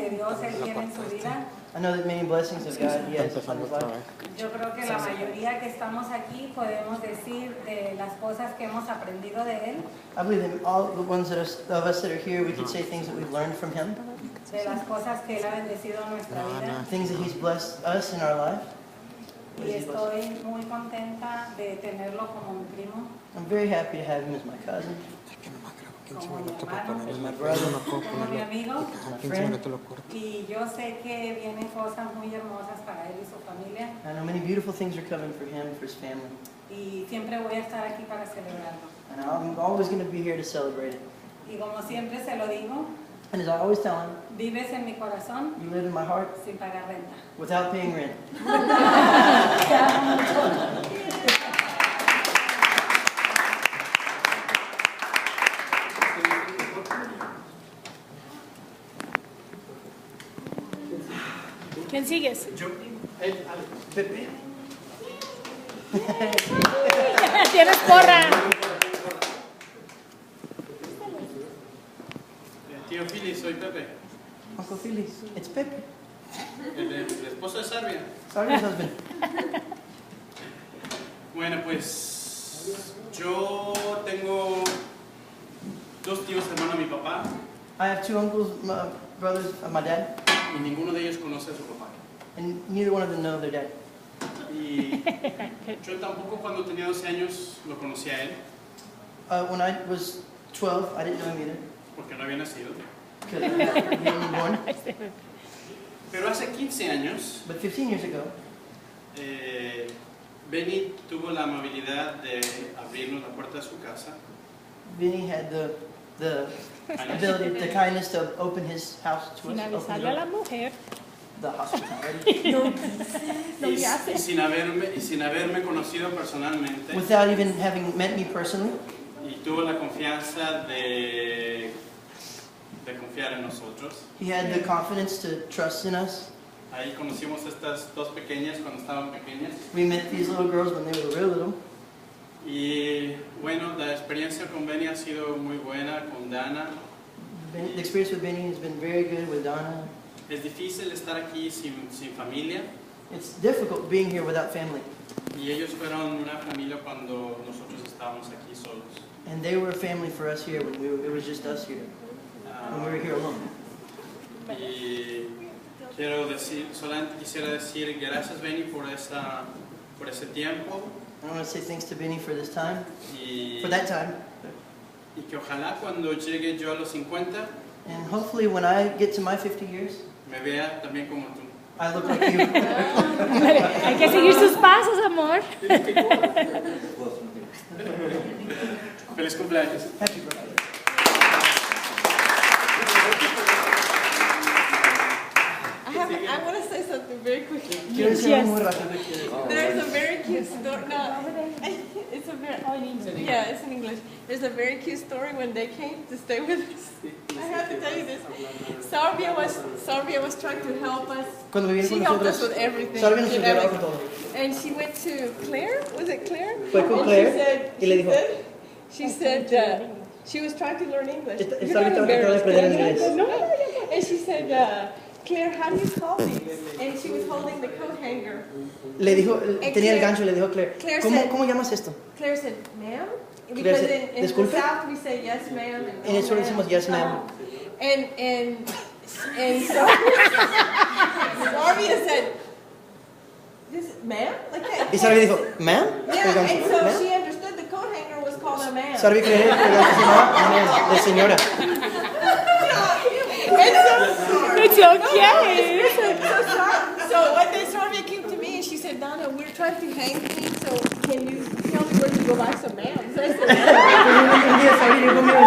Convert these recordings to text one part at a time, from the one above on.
que Dios Él tiene en su vida. I know that many blessings of God He has upon His life. Yo creo que la mayoría que estamos aquí podemos decir de las cosas que hemos aprendido de Él. I believe that all the ones of us that are here, we could say things that we've learned from Him. De las cosas que Él ha bendecido en nuestra vida. Things that He's blessed us in our life. Y estoy muy contenta de tenerlo como mi primo. I'm very happy to have him as my cousin. Como mi hermano, as my brother, como mi amigo, my friend. y yo sé que vienen cosas muy hermosas para él y su familia. I know many beautiful things are coming for him and for his family. Y siempre voy a estar aquí para celebrarlo. And I'm always going to be here to celebrate it. Y como siempre se lo digo, And as I always tell him, vives en mi corazón you live in my heart sin pagar renta. without paying rent. ¿Quién sigues? Yo, Pepe. Tienes porra. Tío Philly, soy Pepe. Uncle Philly, it's Pepe. El esposo de Sarvia. Sarvia's husband. Bueno, pues yo tengo dos tíos hermanos de mi papá I have two uncles, brothers of my dad, y ninguno de ellos conoce a su papá. and neither one of them know their dad. Y yo tampoco cuando tenía 12 años lo conocí a él When I was 12, I didn't know him either, porque no había nacido. because he wasn't born. Pero hace 15 años, But 15 years ago, Beny tuvo la amabilidad de abrirnos la puerta de su casa. Beny had the ability, the kindness to open his house to Sin us, open avisarle a la the mujer. hospitality, Y sin haberme conocido personalmente. without even having met me personally. Y tuvo la confianza de confiar en nosotros. He had the confidence to trust in us. Ahí conocimos a estas dos pequeñas cuando estaban pequeñas. We met these little girls when they were real little. Y bueno, la experiencia con Beny ha sido muy buena, con Dana. The experience with Beny has been very good with Donna. Es difícil estar aquí sin familia. It's difficult being here without family. Y ellos fueron una familia cuando nosotros estábamos aquí solos. And they were a family for us here when it was just us here, when we were here alone. Y solamente quisiera decir gracias Beny por ese tiempo. I want to say thanks to Beny for this time, Y, for that time. y que ojalá cuando llegue yo a los 50 And hopefully when I get to my 50 years, me vea también como tú. I look like you. Hay que seguir sus pasos, amor. Feliz cumpleaños. Happy birthday. I want to say something very quickly. Quiero decir algo muy rápido. There's a very cute story. No, it's a very. Yeah, it's in English. There's a very cute story when they came to stay with us. I have to tell you this. Sarvia was trying to help us. Cuando vivieron She con helped us nosotros, with everything. Sarvia nos you know, ayudaba like- con todo. and she went to Claire. Was it Claire? Fue con And Claire y le dijo, She said she was trying to learn English. Está You're not tratando de embarrassed. aprender inglés. No. And she said, Claire, how do you call these? And she was holding the coat hanger. Le dijo, And tenía el Claire- gancho y le dijo a Claire, Claire ¿cómo, said- ¿cómo llamas esto? Claire said, ma'am? Claire Because said, in the "Disculpe?" South we say yes, ma'am. And En el sur no, decimos yes, ma'am. And Sarvia said, this, ma'am? Like that. Y Sarvia dijo, ¿ma'am? Yeah, El gancho, and so "Ma'am?" she understood the coat hanger was called a ma'am. Sarvia creía que el gancho se llamaba ma'am, de señora. It's okay. So one day Sarvia came to me and she said, Donna, we're trying to hang things, so can you tell me where to go buy some ma'ams? I said, Un día Sarvia llegó conmigo y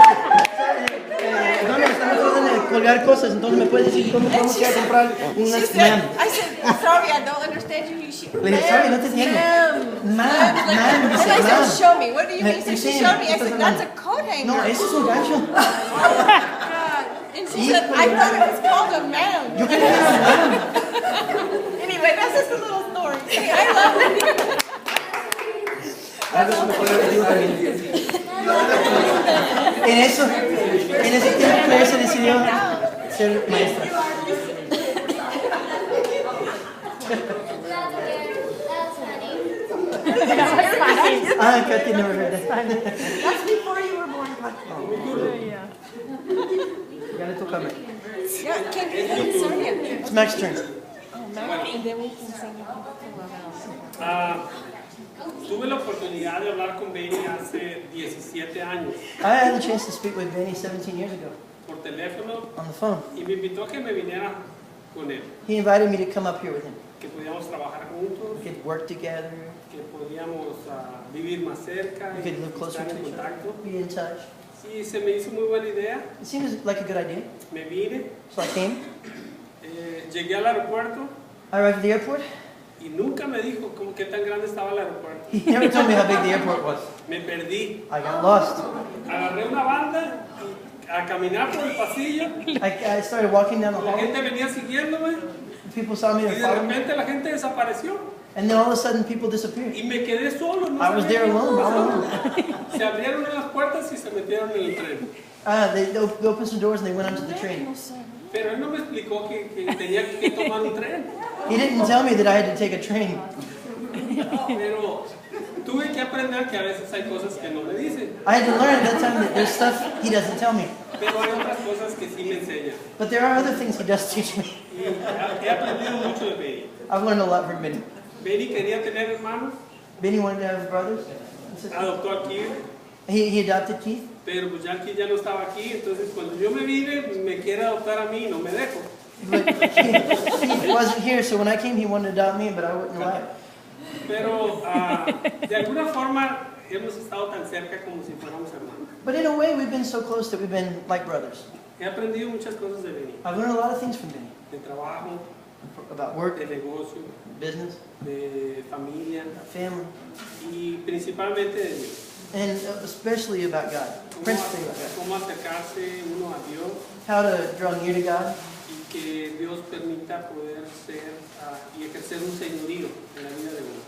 dice, Donna, estamos tratando de colgar cosas, entonces me puedes decir cómo vamos a ir a comprar she unas said, ma'am. I said, Sarvia, I don't understand you. Le dije, Sarvia, no te entiendo. Ma'am. Ma'am, ma'am, And dice, I ma'am. said, show me. What do you mean? So she Enséñame, showed me. I ¿qué said, estás that's a hablando? coat hanger. No, eso es un gancho. And she said, I thought it was called a ma'am. Yo quería una ma'am. Anyway, that's just a little story. I love it. Algo mejor lo digo también. En ese tiempo Claire se decidió ser maestra. Katy never heard that. That's before you were born, Katy. Yeah. Ya le toca a mí. Yeah, sorry. It's Max's turn. Oh, Mac, and then we can sing a Tuve la oportunidad de hablar con Beny hace 17 años I had the chance to speak with Beny 17 years ago por teléfono on the phone. y me invitó a que me viniera con él, He invited me to come up here with him. que podíamos trabajar juntos, We could work together, que podíamos vivir más cerca we y could live closer estar to en each contacto. other, be in touch. Sí, se me hizo muy buena idea, It seems like a good idea. me vine, So I came. llegué al aeropuerto I arrived at the airport. y nunca me dijo cómo qué tan grande estaba el aeropuerto. He never told me how big the airport was. Me perdí, I got lost. agarré una banda y a caminar por el pasillo, I started walking down the la hallway. gente venía siguiéndome People saw me y and de followed me. repente la gente desapareció And then all of a sudden people disappeared. y me quedé solo. No I was sabía there qué alone, all pasó. alone. Se abrieron las puertas y se metieron en el tren. They opened some doors and they went onto the train. Pero él no me explicó que tenía que tomar un tren. He didn't tell me that I had to take a train. Pero tuve que aprender que a veces hay cosas que no me dicen. I had to learn at that time that there's stuff he doesn't tell me. Pero hay otras cosas que sí me enseña. But there are other things he does teach me. Y he aprendido mucho de Beny. I've learned a lot from Beny. Beny quería tener hermanos, Beny wanted to have brothers. adoptó aquí, He adopted Keith. pero pues ya aquí ya no estaba aquí. Entonces cuando yo me vine, me quiere adoptar a mí y no me dejo. But Keith wasn't here, so when I came, he wanted to adopt me, but I wouldn't allow it. Pero de alguna forma hemos estado tan cerca como si fuéramos hermanos. But in a way, we've been so close that we've been like brothers. He aprendido muchas cosas de Beny, I've learned a lot of things from Beny. de trabajo, About work, de negocio, business, de familia family, y principalmente de Dios. and especially about God. Principally about God. Cómo acercarse uno a Dios How to draw near to God, y que Dios permita poder ser y ejercer un señorío en la vida de uno.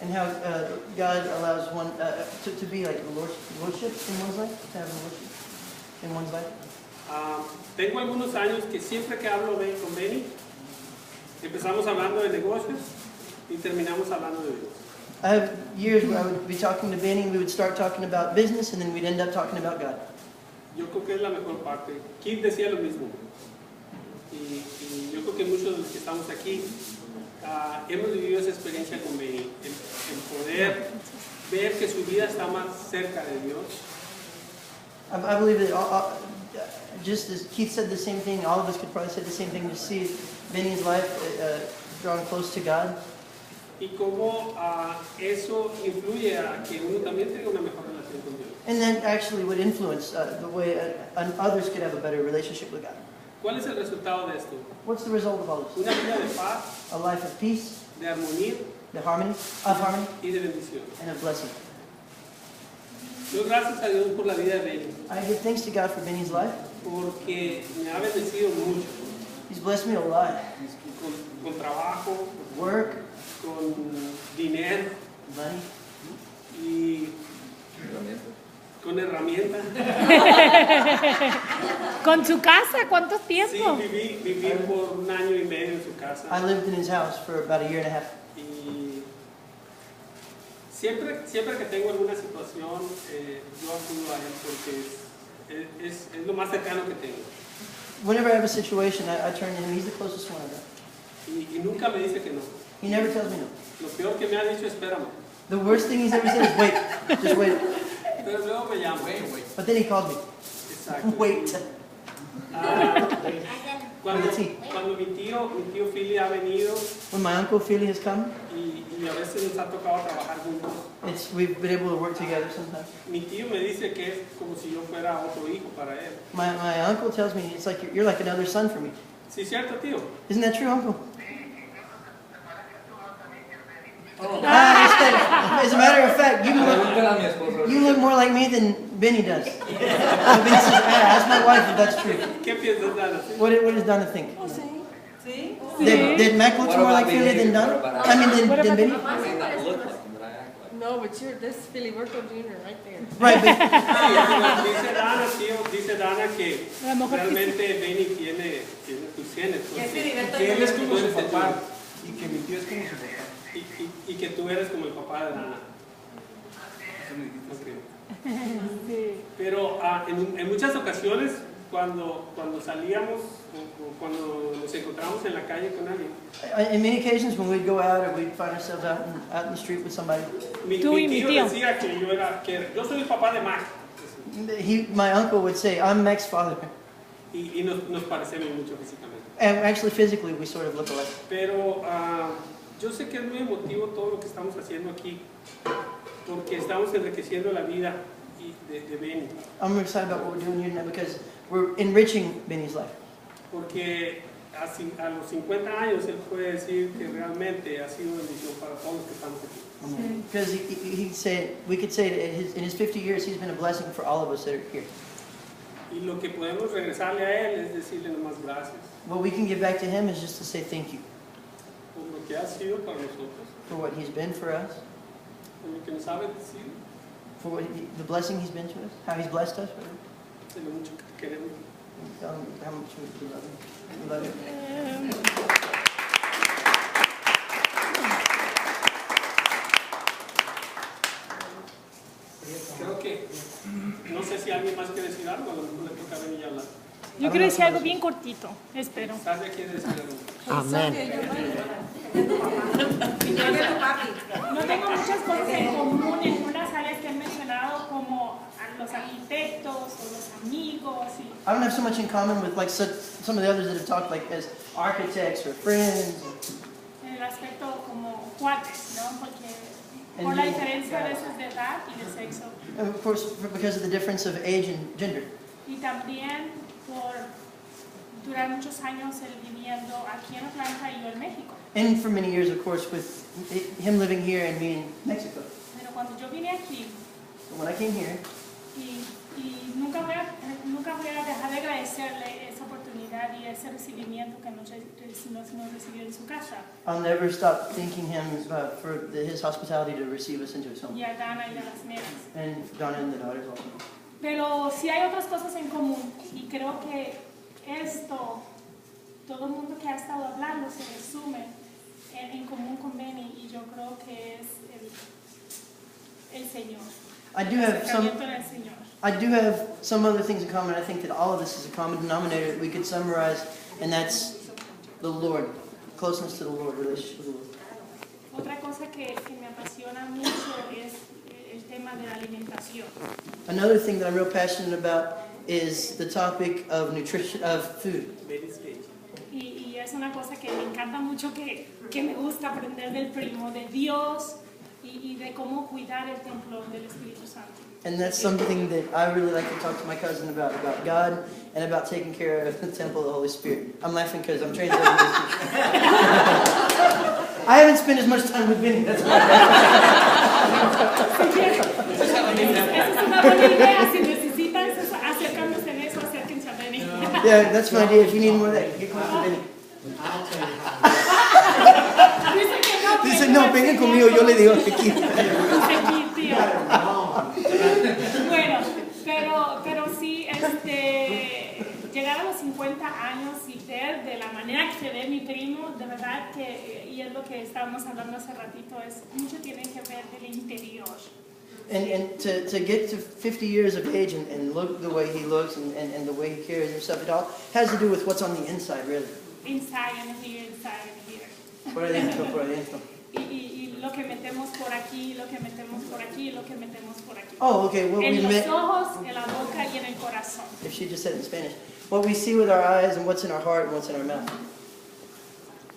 and how God allows one to be like lordship in one's life, to have lordship in one's life. Tengo algunos años que siempre que hablo con Beny, empezamos hablando de negocios y terminamos hablando de Dios. I have years where I would be talking to Beny, and we would start talking about business, and then we'd end up talking about God. Yo creo que es la mejor parte. Keith decía lo mismo. Y yo creo que muchos de los que estamos aquí hemos vivido esa experiencia con Beny, el poder ver que su vida está más cerca de Dios. I believe that just as Keith said the same thing, all of us could probably say the same thing, to see Beny's life drawn close to God. Y cómo eso influye a que uno también tenga una mejor relación con Dios. And that actually would influence the way others could have a better relationship with God. ¿Cuál es el resultado de esto? What's the result of all this? Una vida de paz, A life of peace, de armonía of harmony, y de bendición. and of blessing. Doy gracias a Dios por la vida de Beny, I give thanks to God for Beny's life. porque me ha bendecido mucho He's blessed me a lot. con trabajo, Work, con dinero money, y con herramientas. ¿Con su casa? ¿Cuánto Sí, tiempo? viví por 1 año y medio en su casa. I lived in his house for about a year and a half. Y siempre que tengo alguna situación, yo acudo a él porque es lo más cercano que tengo. Whenever I have a situation, I turn to him. He's the closest one I got. Y nunca me dice que no. He never tells me no. Lo peor que me ha dicho, espérame. The worst thing he's ever said is wait, just wait. Pero luego me llama. But then he called me. Exacto. Wait. Cuando mi tío Philly ha venido When my uncle Philly has come, y a veces nos ha tocado trabajar juntos, we've been able to work together sometimes. mi tío me dice que es como si yo fuera otro hijo para él. My uncle tells me it's like you're like another son for me. Sí, cierto, tío. Isn't that true, uncle? Oh. As a matter of fact, you look more like me than Beny does. So Beny says, ask my wife if that's true. ¿Qué piensas, Dana? What does Donna think? Oh, sí. ¿Sí? Did Mac look more like Philly than Donna? I mean, than Beny? No, but this is Filiberto Jr. right there. Right, but Dice Dana, tío, dice Dana que A lo mejor realmente Beny tiene tus genes. Que es Filiberto Que él es Jr. como su papá y que mi tío es como su papá. y que tú eres como el papá de Dana. Okay. Pero en muchas ocasiones, cuando salíamos o cuando nos encontramos en la calle con alguien, In many occasions when we'd go out or we'd find ourselves out in the street with somebody, mi Tú y mi tío tío. decía que yo soy el papá de Mac. my uncle would say, I'm Mac's father. Y nos parecemos mucho físicamente. And actually, physically, we sort of look alike. Pero yo sé que es muy emotivo todo lo que estamos haciendo aquí, porque estamos enriqueciendo la vida de Beny. I'm excited about what we're doing here now because we're enriching Beny's life. Porque a los 50 años él puede decir que realmente ha sido bendición para todos los que estamos aquí. Because we could say that in his 50 years, he's been a blessing for all of us that are here. Y lo que podemos regresarle a él es decirle nomás gracias What we can give back to him is just to say thank you por lo que ha sido para nosotros, for what he's been for us, por lo que nos ha bendecido, for the blessing he's been to us, how he's blessed us. de lo mucho que te queremos. Tell him how much we love him. We love him. Creo que, no sé si alguien más quiere decir algo, a lo mejor le toca a Beny hablar. Yo quiero decir algo bien cortito, espero. Sandra quiere decir algo. No tengo muchas cosas en común en unas áreas que han mencionado como a los arquitectos o los amigos. I don't have so much in common with like some of the others that have talked like as architects or friends. En el aspecto como cuates, ¿no? Porque por la diferencia a veces de edad y de sexo. And of course, because of the difference of age and gender. Y también por durar muchos años él viviendo aquí en Atlanta y yo en México. And for many years, of course, with him living here and me in Mexico. Pero cuando yo vine aquí, So when I came here, y nunca voy a dejar de agradecerle esa oportunidad y ese recibimiento que nos recibió en su casa. I'll never stop thanking him for his hospitality to receive us into his home. Y a Dana y a las nenas. And Donna and the daughters also. Pero sí hay otras cosas en común y creo que esto, todo el mundo que ha estado hablando se resume en común con Beny y yo creo que es el Señor. I do have some other things in common. I think that all of this is a common denominator that we could summarize, and that's the Lord, closeness to the Lord, relationship with the Lord. Otra cosa que me apasiona mucho es el tema de la alimentación. Another thing that I'm real passionate about is the topic of nutrition, of food. Y es una cosa que me encanta mucho, que me gusta aprender del primo de Dios y de cómo cuidar el templo del Espíritu Santo. And that's something that I really like to talk to my cousin about God and about taking care of the temple of the Holy Spirit. I'm laughing because I'm translating this. I haven't spent as much time with Beny, that's why. Esa es una buena idea. Si necesitan acercándose en eso, acérquense a Beny. Yeah, that's my idea. If you need more of that, get close to Beny. Dice, no, vengan conmigo, yo le digo que aquí. Bueno, pero sí, llegar a los 50 años y ver de la manera que se ve mi primo, de verdad que, y es lo que estábamos hablando hace ratito, es mucho tiene que ver del interior. And to get to 50 years of age and look the way he looks and the way he carries himself, it all has to do with what's on the inside, really. Inside and here, inside and here. Por adentro, por adentro. Y lo que metemos por aquí, lo que metemos por aquí, lo que metemos por aquí. Oh, okay. What we En los meant, ojos, en la boca y en el corazón. if she just said it in Spanish, what we see with our eyes and what's in our heart and what's in our mouth.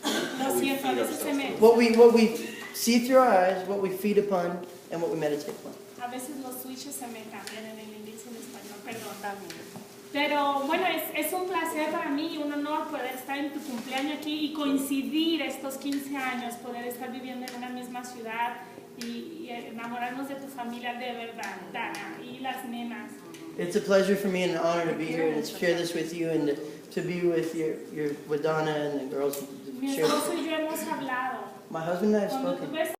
Lo siento, a veces se me... What we see through our eyes, what we feed upon, and what we meditate upon. A veces los switches se me cambian en el inglés y en español, perdón. Pero bueno, es un placer para mí y un honor poder estar en tu cumpleaños aquí y coincidir estos 15 años, poder estar viviendo en una misma ciudad y enamorarnos de tu familia de verdad, Dana, y las nenas. It's a pleasure for me and an honor to be here and to share this with you and to be with with Donna and the girls. Mi esposo y yo hemos hablado. My husband and I have Cuando tú spoken. ves